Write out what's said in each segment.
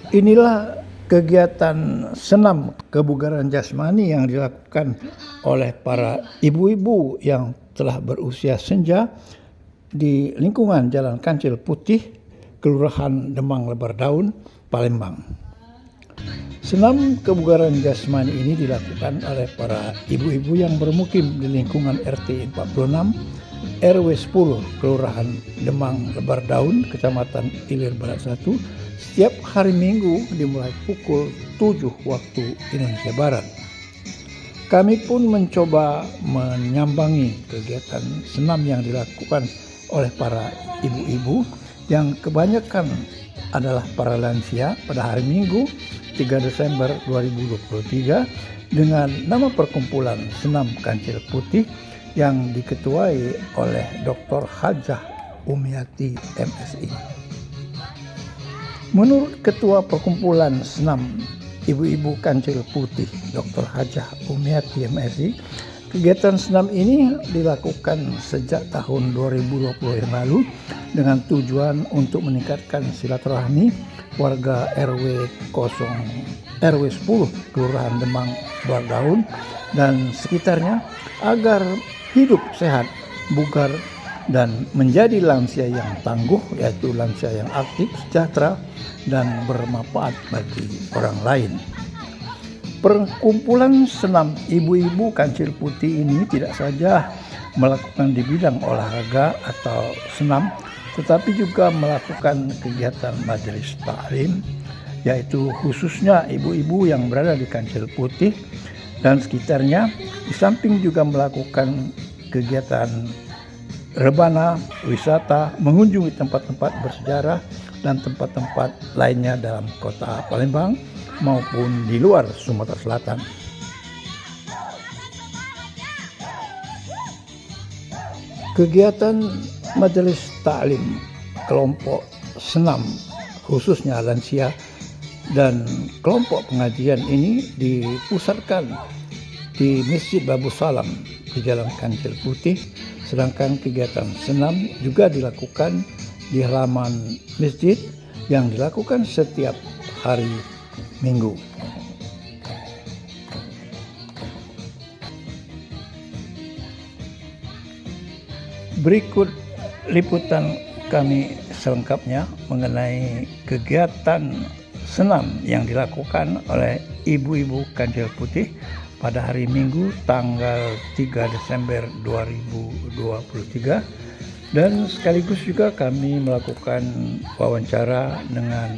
Inilah kegiatan senam kebugaran jasmani yang dilakukan oleh para ibu-ibu yang telah berusia senja di lingkungan Jalan Kancil Putih, Kelurahan Demang Lebar Daun, Palembang. Senam kebugaran jasmani ini dilakukan oleh para ibu-ibu yang bermukim di lingkungan RT 46, RW 10, Kelurahan Demang Lebar Daun, Kecamatan Ilir Barat 1, setiap hari Minggu dimulai pukul 7 waktu Indonesia Barat. Kami pun mencoba menyambangi kegiatan senam yang dilakukan oleh para ibu-ibu yang kebanyakan adalah para lansia pada hari Minggu 3 Desember 2023 dengan nama Perkumpulan Senam Kancil Putih yang diketuai oleh Dr. Hajah Umiati MSI. Menurut Ketua Perkumpulan Senam Ibu-Ibu Kancil Putih, Dr. Hajah Umiati MSI, kegiatan senam ini dilakukan sejak tahun 2020 yang lalu dengan tujuan untuk meningkatkan silaturahmi warga RW 10 Kelurahan Demang Lebar Daun dan sekitarnya agar hidup sehat, bugar, dan menjadi lansia yang tangguh, yaitu lansia yang aktif, sejahtera, dan bermanfaat bagi orang lain. Perkumpulan senam ibu-ibu Kancil Putih ini tidak saja melakukan di bidang olahraga atau senam, tetapi juga melakukan kegiatan majelis taklim, yaitu khususnya ibu-ibu yang berada di Kancil Putih dan sekitarnya, di samping juga melakukan kegiatan rebana, wisata, mengunjungi tempat-tempat bersejarah dan tempat-tempat lainnya dalam kota Palembang maupun di luar Sumatera Selatan. Kegiatan majelis taklim kelompok senam khususnya lansia dan kelompok pengajian ini dipusatkan di Masjid Babu Salam di Jalan Kancil Putih, sedangkan kegiatan senam juga dilakukan di halaman masjid yang dilakukan setiap hari Minggu. Berikut liputan kami selengkapnya mengenai kegiatan senam yang dilakukan oleh ibu-ibu Kancil Putih pada hari Minggu tanggal 3 Desember 2023, dan sekaligus juga kami melakukan wawancara dengan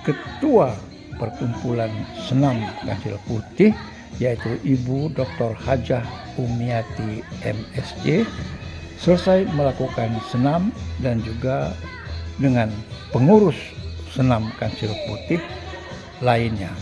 Ketua Perkumpulan Senam Kancil Putih, yaitu Ibu Dr. Hajah Umiati MSJ, selesai melakukan senam, dan juga dengan pengurus senam Kancil Putih lainnya.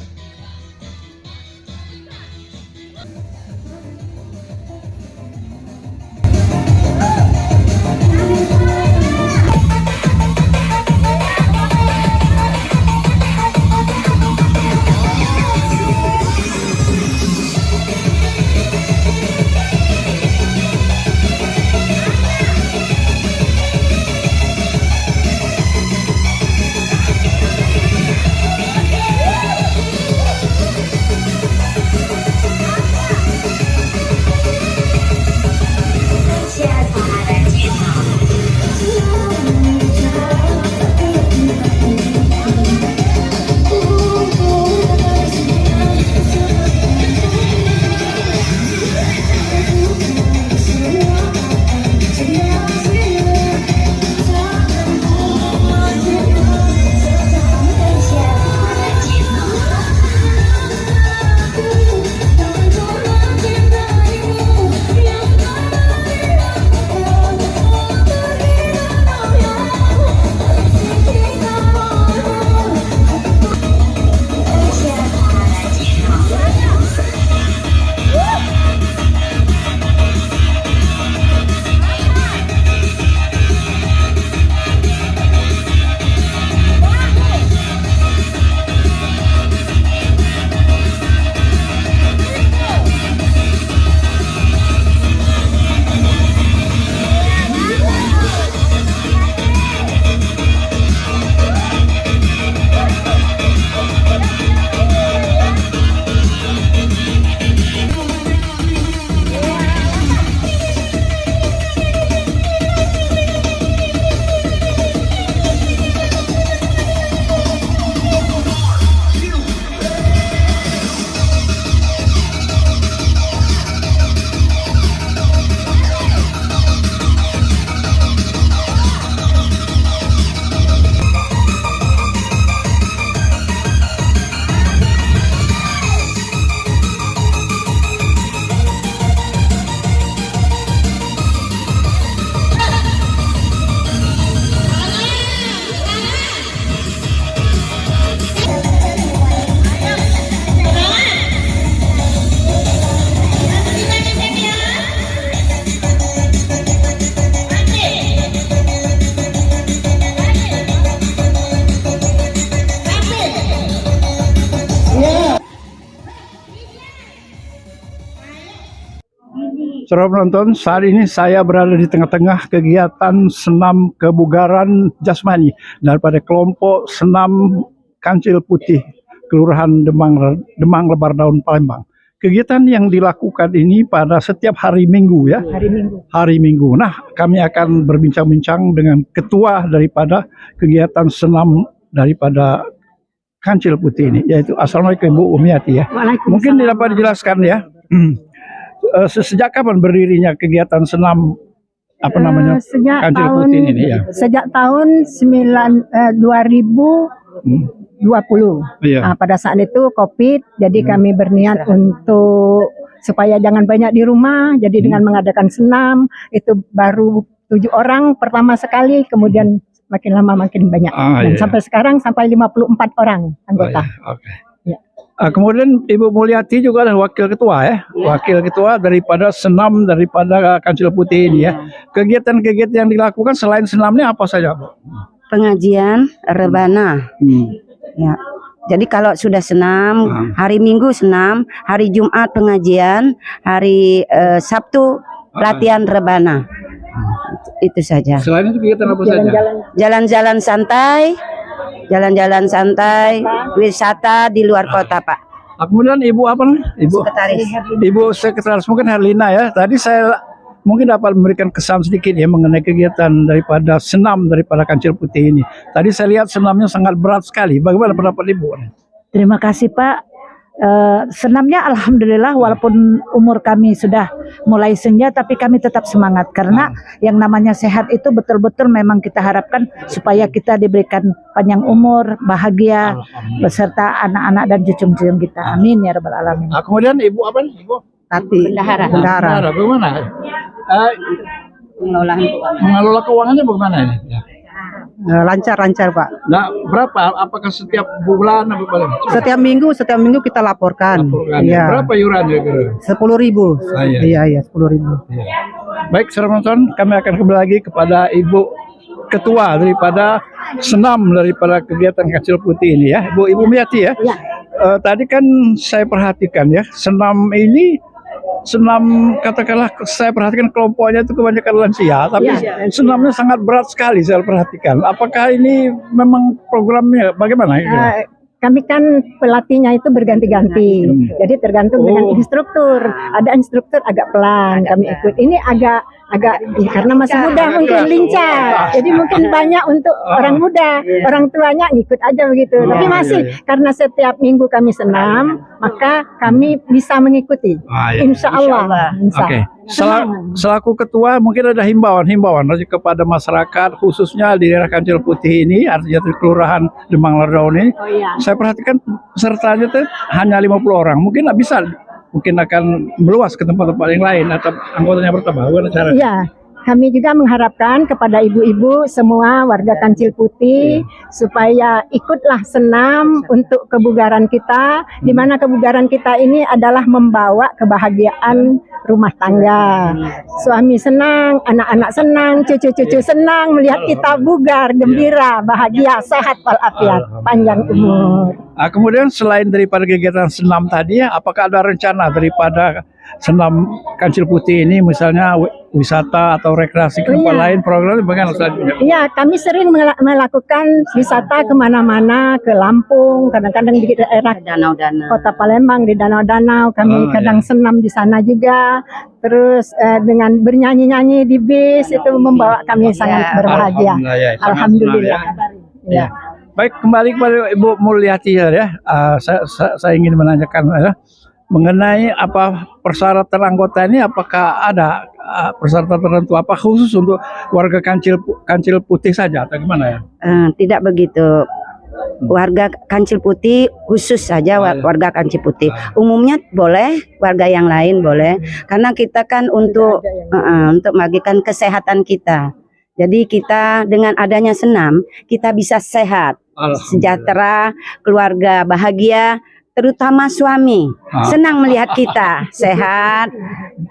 Saudara penonton, saat ini saya berada di tengah-tengah kegiatan senam kebugaran jasmani daripada kelompok senam Kancil Putih, Kelurahan Demang Lebar Daun, Palembang. Kegiatan yang dilakukan ini pada setiap hari Minggu ya. Hari Minggu. Nah, kami akan berbincang-bincang dengan ketua daripada kegiatan senam daripada Kancil Putih ini, yaitu Assalamualaikum Ibu Umiati ya. Mungkin dapat dijelaskan ya. Sejak kapan berdirinya kegiatan senam Kancil Putih ini ya? Sejak tahun 2020. Iya. Pada saat itu COVID, jadi kami berniat untuk supaya jangan banyak di rumah, jadi dengan mengadakan senam itu baru 7 orang pertama sekali, kemudian makin lama makin banyak. Dan sampai sekarang sampai 54 orang anggota. Ya. Kemudian Ibu Mulyati juga adalah wakil ketua ya, wakil ketua daripada senam daripada Kancil Putih ini ya. Kegiatan-kegiatan yang dilakukan selain senamnya apa saja, Bu? Pengajian rebana. Ya. Jadi kalau sudah senam, hari Minggu senam, hari Jumat pengajian, hari Sabtu latihan rebana. Itu saja. Selain itu kegiatan apa saja? Jalan-jalan santai, wisata di luar kota, Pak. Kemudian Ibu apa nih? Ibu Sekretaris mungkin Herlina ya. Tadi saya mungkin dapat memberikan kesan sedikit ya mengenai kegiatan daripada senam daripada Kancil Putih ini. Tadi saya lihat senamnya sangat berat sekali. Bagaimana pendapat Ibu? Terima kasih Pak. Senamnya alhamdulillah walaupun umur kami sudah mulai senja, tapi kami tetap semangat karena yang namanya sehat itu betul-betul memang kita harapkan supaya kita diberikan panjang umur, bahagia beserta anak-anak dan cucu-cucu kita. Amin ya rabbal alamin. Kemudian Ibu apa nih? Ibu Tapi Bendahara. Bagaimana? Mengelola keuangannya bagaimana ini? Ya. Lancar Pak. Nah, berapa? Apakah setiap bulan atau paling? Setiap minggu kita laporkan. Iya. Berapa iurannya? 10.000. Iya 10.000. Iya. Baik, saudara penonton, kami akan kembali lagi kepada Ibu Ketua daripada senam daripada kegiatan Kancil Putih ini ya, Ibu Miati ya. Tadi kan saya perhatikan ya, senam katakanlah saya perhatikan kelompoknya itu kebanyakan lansia, tapi senamnya sangat berat sekali saya perhatikan. Apakah ini memang programnya bagaimana? Kami kan pelatihnya itu berganti-ganti, jadi tergantung dengan instruktur. Ada instruktur agak pelan, kami ikut. Ini agak karena masih muda mungkin lincah, jadi mungkin banyak untuk orang muda, orang tuanya ngikut aja begitu. Tapi masih karena setiap minggu kami senam, maka kami bisa mengikuti. Insya Allah. Oke. Selaku ketua mungkin ada himbauan kepada masyarakat khususnya di daerah Kancil Putih ini, artinya di Kelurahan Demang Lebar Daun ini. Saya perhatikan pesertanya itu hanya 50 orang. Mungkin akan meluas ke tempat-tempat yang lain atau anggotanya bertambah. Bagaimana caranya? Iya, kami juga mengharapkan kepada ibu-ibu semua warga Kancil Putih supaya ikutlah senam untuk kebugaran kita, di mana kebugaran kita ini adalah membawa kebahagiaan rumah tangga. Suami senang, anak-anak senang, cucu-cucu senang melihat kita bugar, gembira, bahagia, sehat walafiat, panjang umur. Kemudian selain daripada kegiatan senam tadi, apakah ada rencana daripada senam Kancil Putih ini, misalnya wisata atau rekreasi ke tempat lain, programnya bagaimana selanjutnya? Iya, kami sering melakukan wisata kemana-mana, ke Lampung, kadang-kadang di daerah Danau-danau. Kota Palembang, di danau-danau, kami kadang senam di sana juga. Terus dengan bernyanyi-nyanyi di bis itu membawa kami sangat berbahagia. Alhamdulillah. Ya. Baik, kembali kepada Ibu Mulyati ya. Saya ingin menanyakan mengenai apa persyaratan anggota ini, apakah ada persyaratan tertentu apa khusus untuk warga Kancil Putih saja atau gimana ya? Tidak begitu. Warga Kancil Putih khusus saja warga Kancil Putih. Umumnya boleh, warga yang lain boleh, karena kita kan untuk membagikan kesehatan kita. Jadi kita dengan adanya senam kita bisa sehat, sejahtera, keluarga bahagia, terutama suami senang melihat kita sehat,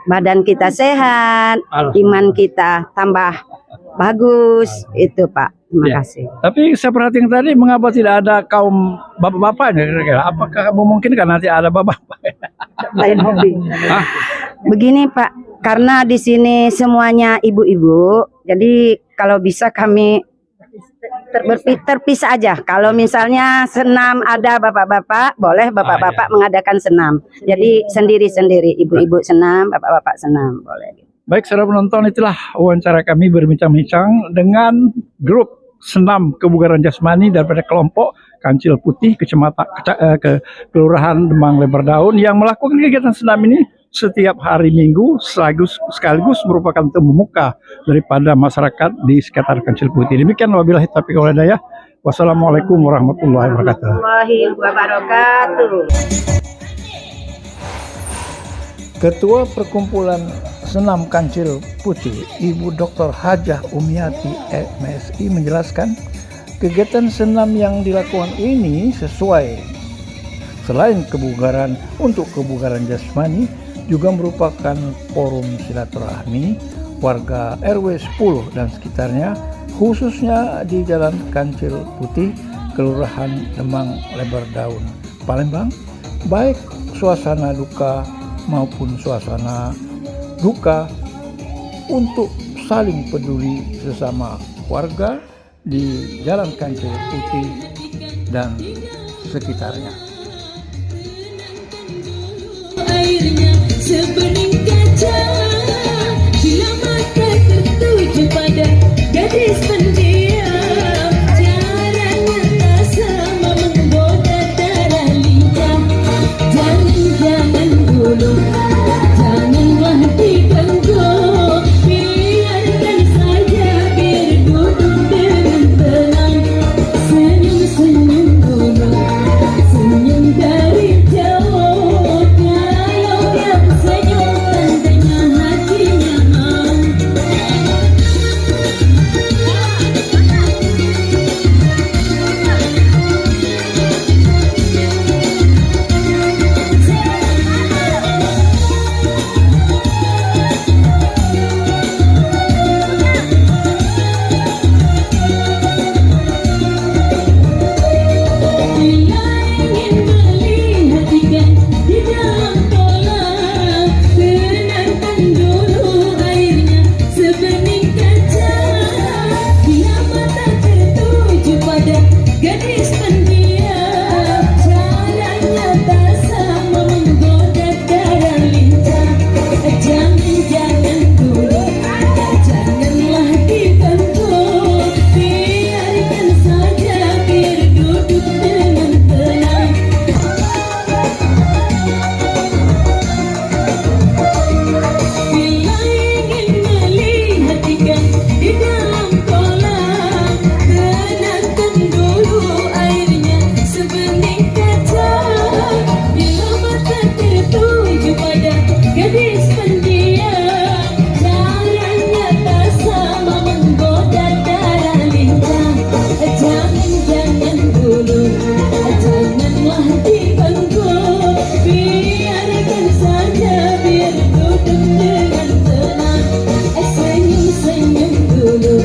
badan kita sehat, iman kita tambah bagus. Itu Pak, terima kasih. Tapi saya perhatikan tadi, mengapa tidak ada kaum bapak-bapaknya kira-kira? Apakah memungkinkan nanti ada bapak-bapak? Lain hobi. Begini Pak, karena di sini semuanya ibu-ibu, jadi kalau bisa kami terpisah aja. Kalau misalnya senam ada bapak-bapak, boleh bapak-bapak mengadakan senam. Jadi sendiri-sendiri, ibu-ibu senam, bapak-bapak senam, boleh. Baik, saudara penonton, itulah wawancara kami berbincang-bincang dengan grup senam kebugaran jasmani daripada kelompok Kancil Putih Kelurahan Demang Lebar Daun yang melakukan kegiatan senam ini setiap hari Minggu sekaligus merupakan temu muka daripada masyarakat di sekitar Kancil Putih. Demikian, wabillahi taufiq wal hidayah. Wassalamualaikum warahmatullahi wabarakatuh. Ketua Perkumpulan Senam Kancil Putih, Ibu Dr. Hajah Umiati MSI menjelaskan kegiatan senam yang dilakukan ini sesuai selain kebugaran untuk kebugaran jasmani juga merupakan forum silaturahmi warga RW 10 dan sekitarnya, khususnya di Jalan Kancil Putih, Kelurahan Demang Lebar Daun, Palembang, baik suasana duka maupun suasana duka untuk saling peduli sesama warga di Jalan Kancil Putih dan sekitarnya. Airnya sebening kaca, bila mata tertuju pada gadis pendiam, caranya tak sama menggoda darah lincah. Jangan dulu, janganlah diganggu, biarkan saja biar duduk dengan tenang. Senyum-senyum dulu, senyum dari jauh. Kalau yang senyum tandanya hatinya mau. Bila ingin melihat ikan di dalam kolam, tenangkan dulu airnya sebening kaca. Bila mata tertuju pada gadis pendiam, caranya tak sama menggoda darah lincah. Jangan dulu, janganlah diganggu, biarkan saja biar duduk dengan tenang. Bila ingin melihat ikan di dalam kolam, tenangkan dulu airnya sebening kaca. Bila mata tertuju pada gadis pendiam, caranya tak sama menggoda darah lincah. Jangan dulu, janganlah diganggu, biarkan saja biar duduk dengan tenang. Senyum-senyum dulu,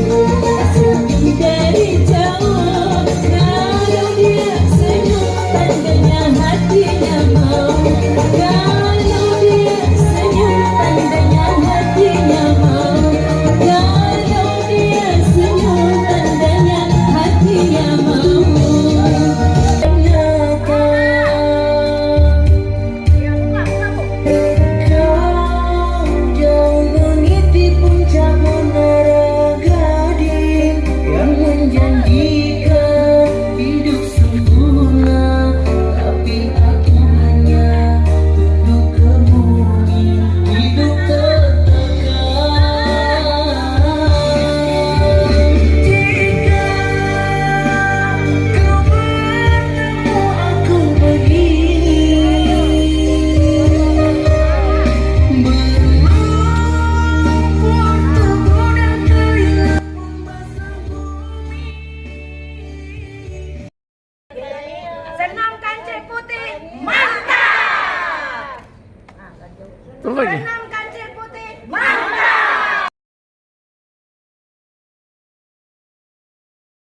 senyum dari jauh. Kalau dia senyum tandanya hatinya mau. Kalau dia senyum tandanya hatinya mau. Kalau dia senyum tandanya hatinya mau. Kau jauh meniti puncak menara gading yang menjanjikan hidup sempurna, tapi aku hanya tunduk ke bumi, hidup tertekan. Jika kau bertemu aku begini, berlumpur tubuh dan keringat membasah bumi. Senam Kancil Putih, mantap! Terus lagi.